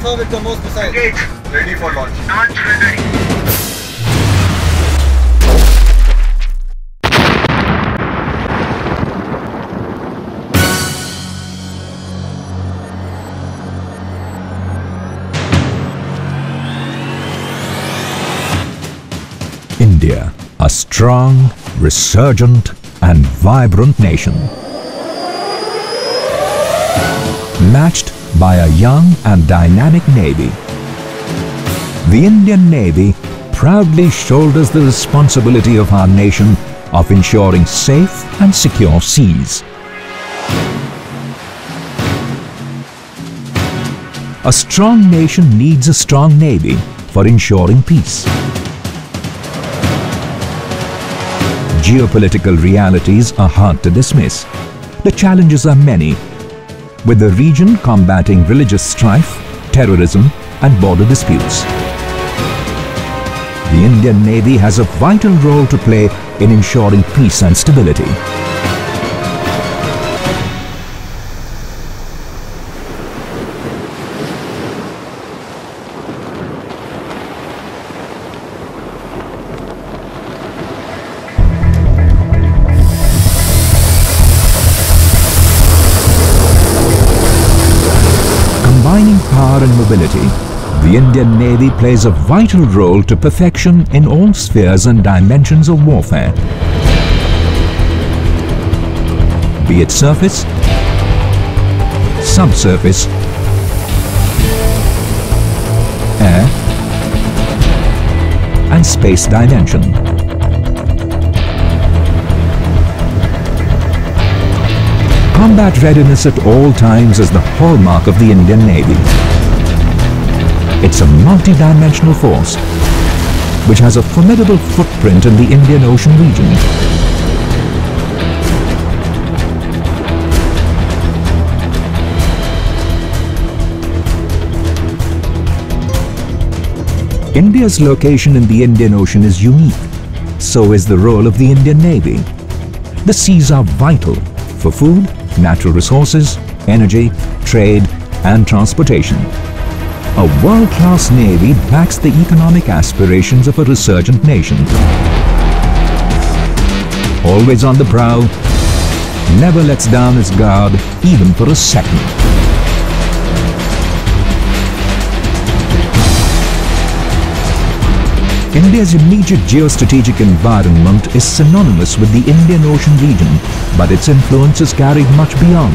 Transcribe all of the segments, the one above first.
confirm with the most missiles. Engage. Ready for launch. Launch ready. India, a strong, resurgent and vibrant nation. Matched by a young and dynamic Navy. The Indian Navy proudly shoulders the responsibility of our nation of ensuring safe and secure seas. A strong nation needs a strong Navy for ensuring peace. Geopolitical realities are hard to dismiss. The challenges are many, with the region combating religious strife, terrorism and border disputes. The Indian Navy has a vital role to play in ensuring peace and stability. Combining power and mobility, the Indian Navy plays a vital role to perfection in all spheres and dimensions of warfare. Be it surface, subsurface, air, and space dimension. Combat readiness at all times is the hallmark of the Indian Navy. It's a multi-dimensional force which has a formidable footprint in the Indian Ocean region. India's location in the Indian Ocean is unique. So is the role of the Indian Navy. The seas are vital for food, natural resources, energy, trade and transportation. A world-class Navy backs the economic aspirations of a resurgent nation. Always on the prowl, never lets down its guard even for a second. India's immediate geostrategic environment is synonymous with the Indian Ocean region, but its influence is carried much beyond,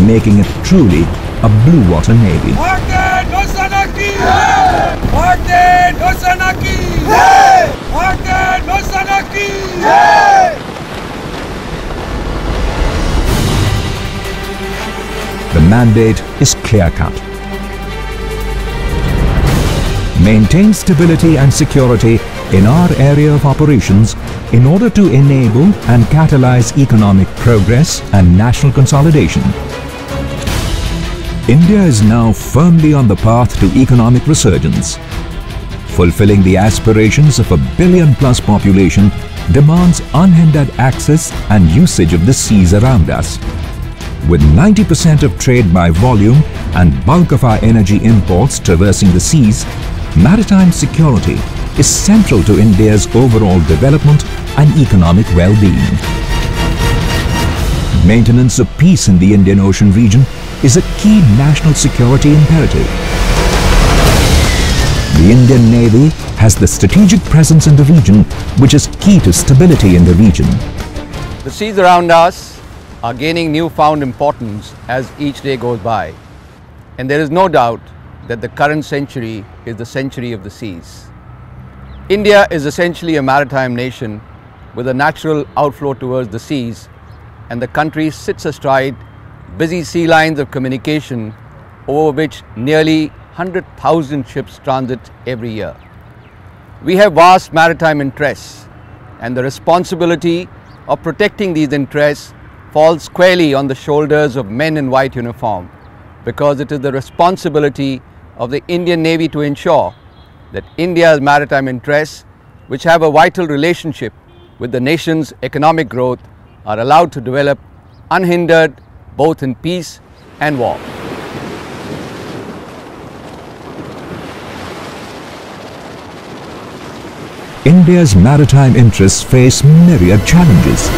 making it truly a blue water navy. The mandate is clear-cut. Maintain stability and security in our area of operations in order to enable and catalyze economic progress and national consolidation. India is now firmly on the path to economic resurgence. Fulfilling the aspirations of a billion-plus population demands unhindered access and usage of the seas around us. With 90% of trade by volume and bulk of our energy imports traversing the seas, maritime security is central to India's overall development and economic well-being. Maintenance of peace in the Indian Ocean region is a key national security imperative. The Indian Navy has the strategic presence in the region, which is key to stability in the region. The seas around us are gaining newfound importance as each day goes by, and there is no doubt that the current century is the century of the seas. India is essentially a maritime nation with a natural outflow towards the seas, and the country sits astride busy sea lines of communication over which nearly 100,000 ships transit every year. We have vast maritime interests, and the responsibility of protecting these interests falls squarely on the shoulders of men in white uniform, because it is the responsibility of the Indian Navy to ensure that India's maritime interests, which have a vital relationship with the nation's economic growth, are allowed to develop unhindered both in peace and war. India's maritime interests face myriad challenges.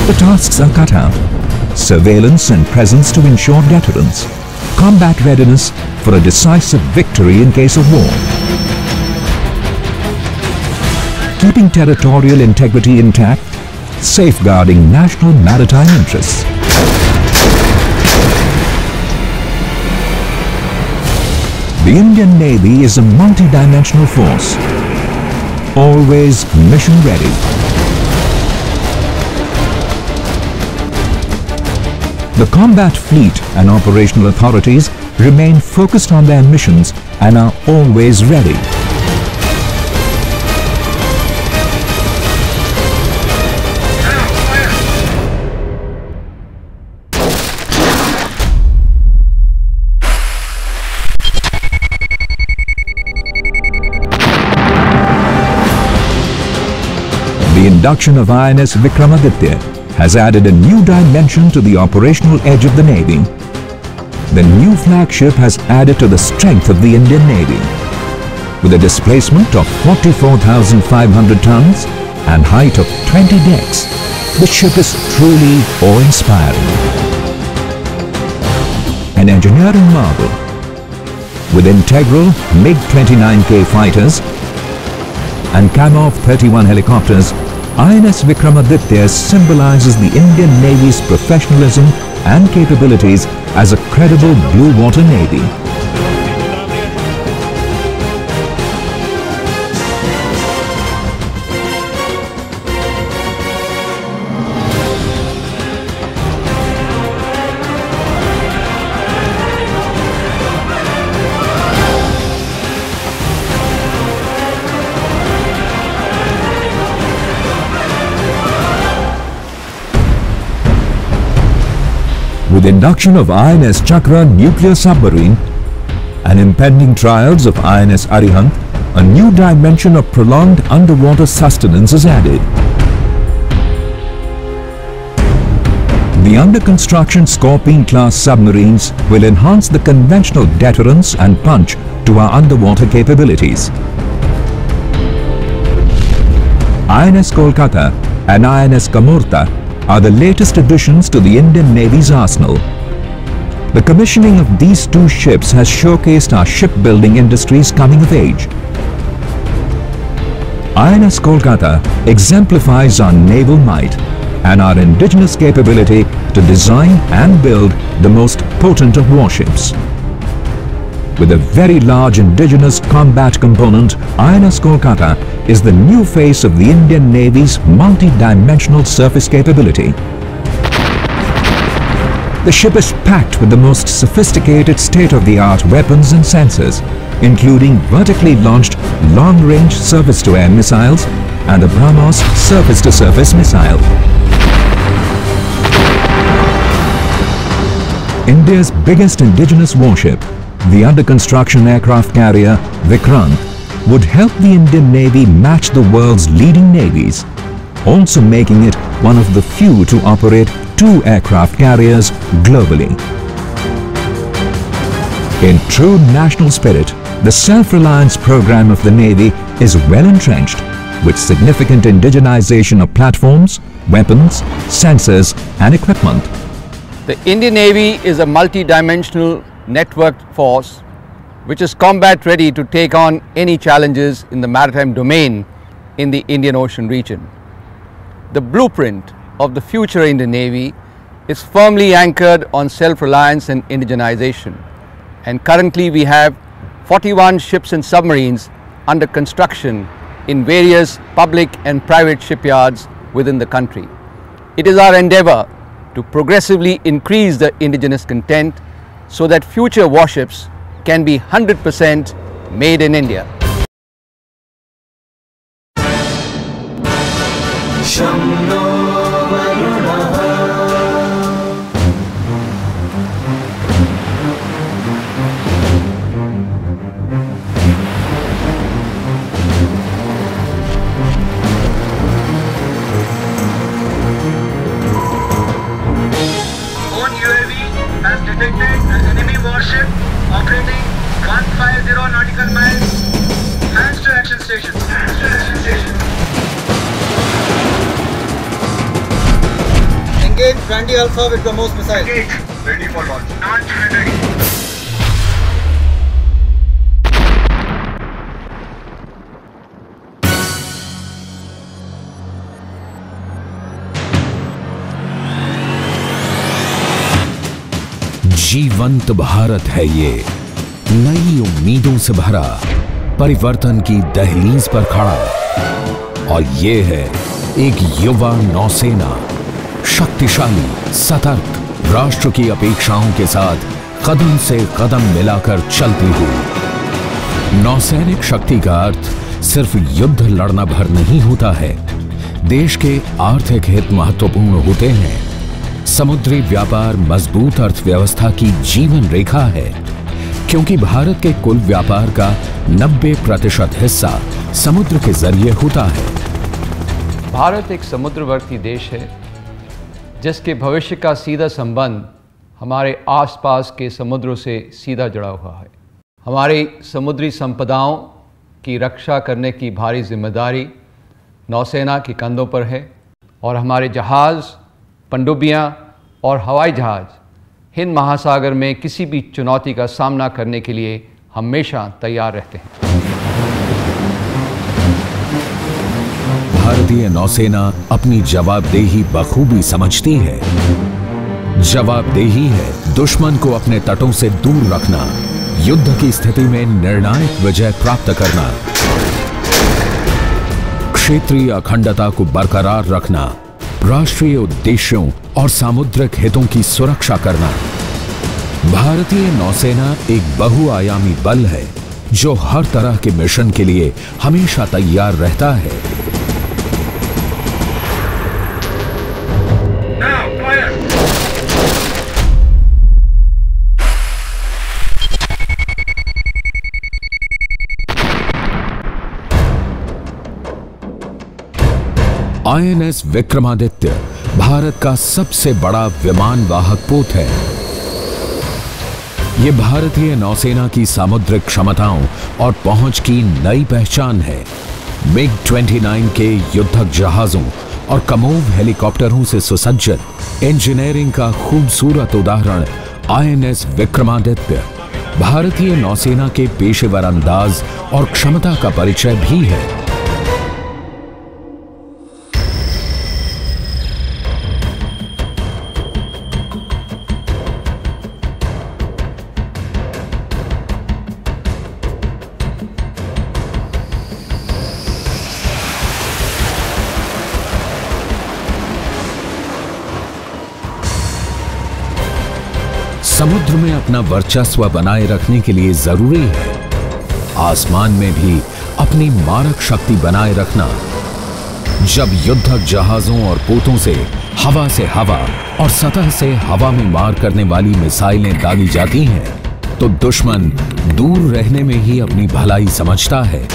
The tasks are cut out: surveillance and presence to ensure deterrence, combat readiness for a decisive victory in case of war, keeping territorial integrity intact, safeguarding national maritime interests. The Indian Navy is a multi-dimensional force, always mission ready. The combat fleet and operational authorities remain focused on their missions and are always ready. The induction of INS Vikramaditya has added a new dimension to the operational edge of the Navy. The new flagship has added to the strength of the Indian Navy. With a displacement of 44,500 tons and height of 20 decks, the ship is truly awe-inspiring. An engineering marvel. With integral MiG-29K fighters and Kamov 31 helicopters, INS Vikramaditya symbolizes the Indian Navy's professionalism and capabilities as a credible blue water navy. With induction of INS Chakra nuclear submarine and impending trials of INS Arihant, a new dimension of prolonged underwater sustenance is added. The under-construction Scorpene-class submarines will enhance the conventional deterrence and punch to our underwater capabilities. INS Kolkata and INS Kamorta are the latest additions to the Indian Navy's arsenal. The commissioning of these two ships has showcased our shipbuilding industry's coming of age. INS Kolkata exemplifies our naval might and our indigenous capability to design and build the most potent of warships. With a very large indigenous combat component, INS Kolkata is the new face of the Indian Navy's multi-dimensional surface capability. The ship is packed with the most sophisticated state-of-the-art weapons and sensors, including vertically launched long-range surface-to-air missiles and the BrahMos surface-to-surface missile. India's biggest indigenous warship, the under-construction aircraft carrier Vikrant, would help the Indian Navy match the world's leading navies, also making it one of the few to operate two aircraft carriers globally. In true national spirit, the self-reliance program of the Navy is well entrenched, with significant indigenization of platforms, weapons, sensors and equipment. The Indian Navy is a multi-dimensional networked force which is combat ready to take on any challenges in the maritime domain in the Indian Ocean region. The blueprint of the future Indian Navy is firmly anchored on self-reliance and indigenization, and currently we have 41 ships and submarines under construction in various public and private shipyards within the country. It is our endeavor to progressively increase the indigenous content so that future warships can be 100% made in India. Own UAV has detected an enemy warship operating 150 nautical miles. Hands to action station. Engage Brandy Alpha with BrahMos missile. Engage. Ready for launch. Launch when ready. जीवंत भारत है ये, नई उम्मीदों से भरा, परिवर्तन की दहलीज पर खड़ा। और ये है एक युवा नौसेना, शक्तिशाली, सतर्क, राष्ट्र की अपेक्षाओं के साथ कदम से कदम मिलाकर चलती हुई। नौसैनिक शक्ति का अर्थ सिर्फ युद्ध लड़ना भर नहीं होता है। देश के आर्थिक हित महत्वपूर्ण होते हैं। समुद्री व्यापार मजबूत अर्थव्यवस्था की जीवन रेखा है, क्योंकि भारत के कुल व्यापार का 90% हिस्सा समुद्र के जरिए होता है। भारत एक समुद्रवर्ती देश है, जिसके भविष्य का सीधा संबंध हमारे आसपास के समुद्रों से सीधा जुड़ा हुआ है। हमारी समुद्री संपदाओं की रक्षा करने की भारी जिम्मेदारी नौसेना के कंधों पर है, और हमारे जहाज़, पनडुब्बियाँ और हवाई जहाज़ हिंद महासागर में किसी भी चुनौती का सामना करने के लिए हमेशा तैयार रहते हैं। भारतीय नौसेना अपनी जवाबदेही बखूबी समझती है। जवाबदेही है दुश्मन को अपने तटों से दूर रखना, युद्ध की स्थिति में निर्णायक विजय प्राप्त करना, क्षेत्रीय अखंडता को बरकरार रखना, राष्ट्रीय उद्देश्यों और सामुद्रिक हितों की सुरक्षा करना। भारतीय नौसेना एक बहुआयामी बल है, जो हर तरह के मिशन के लिए हमेशा तैयार रहता है। Now, fire! INS Vikramaditya Bharat का सबसे बड़ा विमान वाहक पोत है। यह भारतीय नौसेना की सामुद्रिक क्षमताओं और पहुंच की नई पहचान है। MiG-29 के युद्धक जहाजों और कमोव हेलीकॉप्टरों से सुसज्जित इंजीनियरिंग का खूबसूरत उदाहरण INS विक्रमादित्य भारतीय नौसेना के पेशेवर अंदाज और क्षमता का परिचय भी है। समुद्र में अपना वर्चस्व बनाए रखने के लिए जरूरी है आसमान में भी अपनी मारक शक्ति बनाए रखना। जब युद्धक जहाजों और पोतों से हवा और सतह से हवा में मार करने वाली मिसाइलें दागी जाती हैं, तो दुश्मन दूर रहने में ही अपनी भलाई समझता है।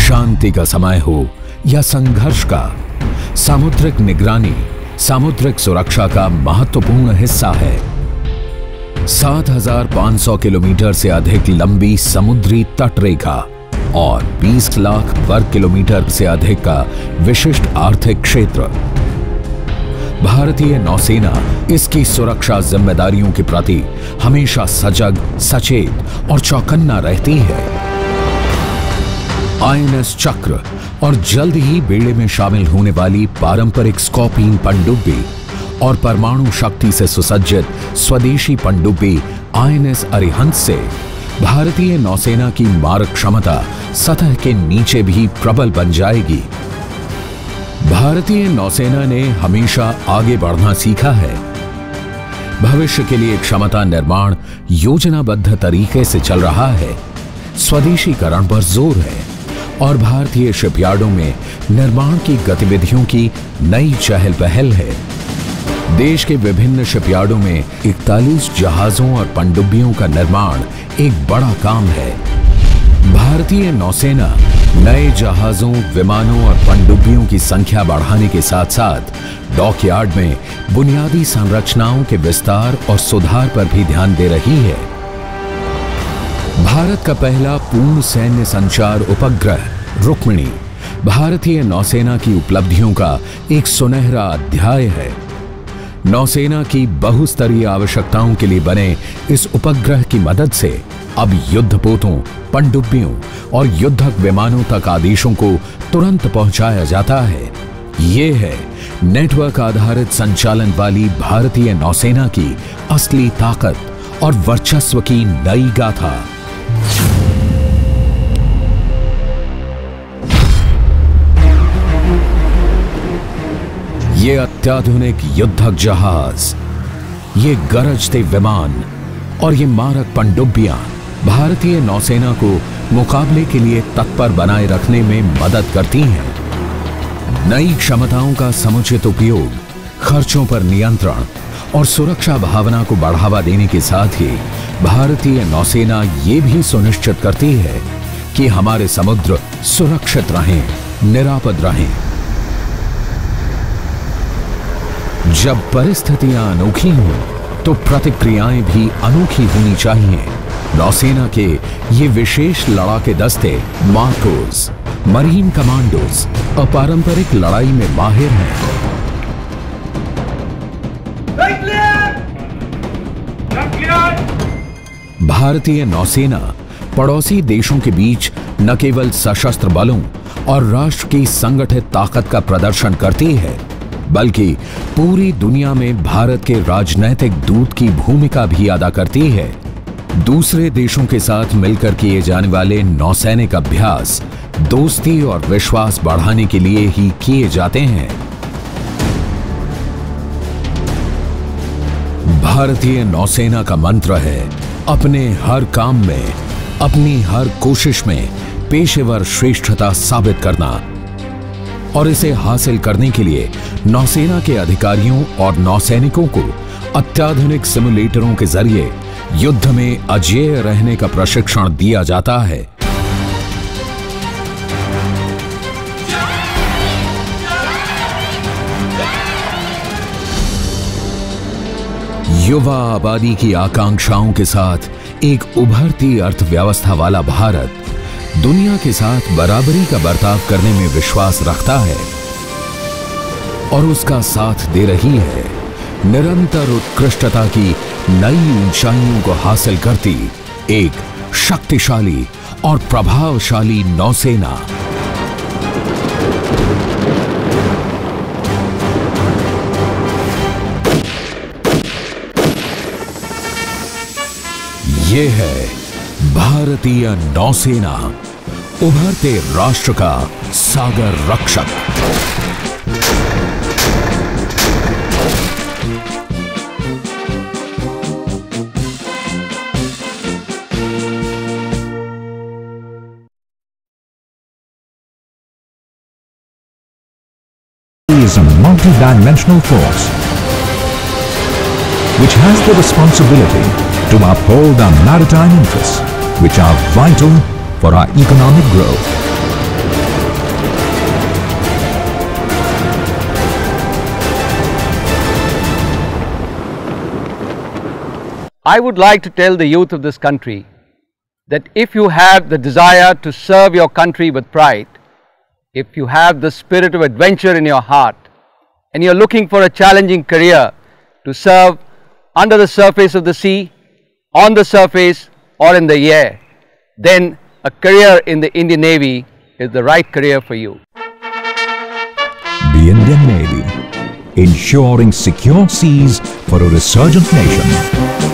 शांति का समय हो या संघर्ष का, सामुद्रिक निगरानी सामुद्रिक सुरक्षा का महत्वपूर्ण हिस्सा है। 7,500 किलोमीटर से अधिक लंबी समुद्री तट रेखा और 20 लाख वर्ग किलोमीटर से अधिक का विशिष्ट आर्थिक क्षेत्र। भारतीय नौसेना इसकी सुरक्षा जिम्मेदारियों के प्रति हमेशा सजग, सचेत और चौकन्ना रहती है। INS चक्र और जल्द ही बेड़े में शामिल होने वाली पारंपरिक स्कॉर्पियन पनडुब्बी और परमाणु शक्ति से सुसज्जित स्वदेशी पनडुब्बी INS अरिहंत से भारतीय नौसेना की मारक क्षमता सतह के नीचे भी प्रबल बन जाएगी। भारतीय नौसेना ने हमेशा आगे बढ़ना सीखा है। भविष्य के लिए क्षमता निर्माण योजनाबद्ध तरीके से चल रहा है। स्वदेशीकरण पर जोर है और भारतीय शिपयार्डों में निर्माण की गतिविधियों की नई चहल पहल है। देश के विभिन्न शिपयार्डों में 41 जहाजों और पनडुब्बियों का निर्माण एक बड़ा काम है। भारतीय नौसेना नए जहाजों, विमानों और पनडुब्बियों की संख्या बढ़ाने के साथ साथ डॉकयार्ड में बुनियादी संरचनाओं के विस्तार और सुधार पर भी ध्यान दे रही है। भारत का पहला पूर्ण सैन्य संचार उपग्रह रुक्मिणी भारतीय नौसेना की उपलब्धियों का एक सुनहरा अध्याय है। नौसेना की बहुस्तरीय आवश्यकताओं के लिए बने इस उपग्रह की मदद से अब युद्धपोतों, पनडुब्बियों और युद्धक विमानों तक आदेशों को तुरंत पहुंचाया जाता है। ये है नेटवर्क आधारित संचालन वाली भारतीय नौसेना की असली ताकत और वर्चस्व की नई गाथा। ये अत्याधुनिक युद्धक जहाज, ये गरजते विमान और ये मारक पनडुब्बियां भारतीय नौसेना को मुकाबले के लिए तत्पर बनाए रखने में मदद करती हैं। नई क्षमताओं का समुचित उपयोग, खर्चों पर नियंत्रण और सुरक्षा भावना को बढ़ावा देने के साथ ही भारतीय नौसेना ये भी सुनिश्चित करती है कि हमारे समुद्र सुरक्षित रहें, निरापद रहें। जब परिस्थितियां अनोखी हों तो प्रतिक्रियाएं भी अनोखी होनी चाहिए। नौसेना के ये विशेष लड़ाके दस्ते मार्कोस, मरीन कमांडोज अपारंपरिक लड़ाई में माहिर हैं। भारतीय नौसेना पड़ोसी देशों के बीच न केवल सशस्त्र बलों और राष्ट्र की संगठित ताकत का प्रदर्शन करती है, बल्कि पूरी दुनिया में भारत के राजनैतिक दूत की भूमिका भी अदा करती है। दूसरे देशों के साथ मिलकर किए जाने वाले नौसैनिक अभ्यास दोस्ती और विश्वास बढ़ाने के लिए ही किए जाते हैं। भारतीय नौसेना का मंत्र है अपने हर काम में, अपनी हर कोशिश में पेशेवर श्रेष्ठता साबित करना। और इसे हासिल करने के लिए नौसेना के अधिकारियों और नौसैनिकों को अत्याधुनिक सिमुलेटरों के जरिए युद्ध में अजेय रहने का प्रशिक्षण दिया जाता है। युवा आबादी की आकांक्षाओं के साथ एक उभरती अर्थव्यवस्था वाला भारत दुनिया के साथ बराबरी का बर्ताव करने में विश्वास रखता है और उसका साथ दे रही है निरंतर उत्कृष्टता की नई ऊंचाइयों को हासिल करती एक शक्तिशाली और प्रभावशाली नौसेना। ये है भारतीय नौसेना, उभरते राष्ट्र का सागर रक्षक। Is a multi-dimensional force which has the responsibility to uphold our maritime interests, which are vital for our economic growth. I would like to tell the youth of this country that if you have the desire to serve your country with pride, if you have the spirit of adventure in your heart, and you're looking for a challenging career to serve under the surface of the sea, on the surface or in the air, then a career in the Indian Navy is the right career for you. The Indian Navy, ensuring secure seas for a resurgent nation.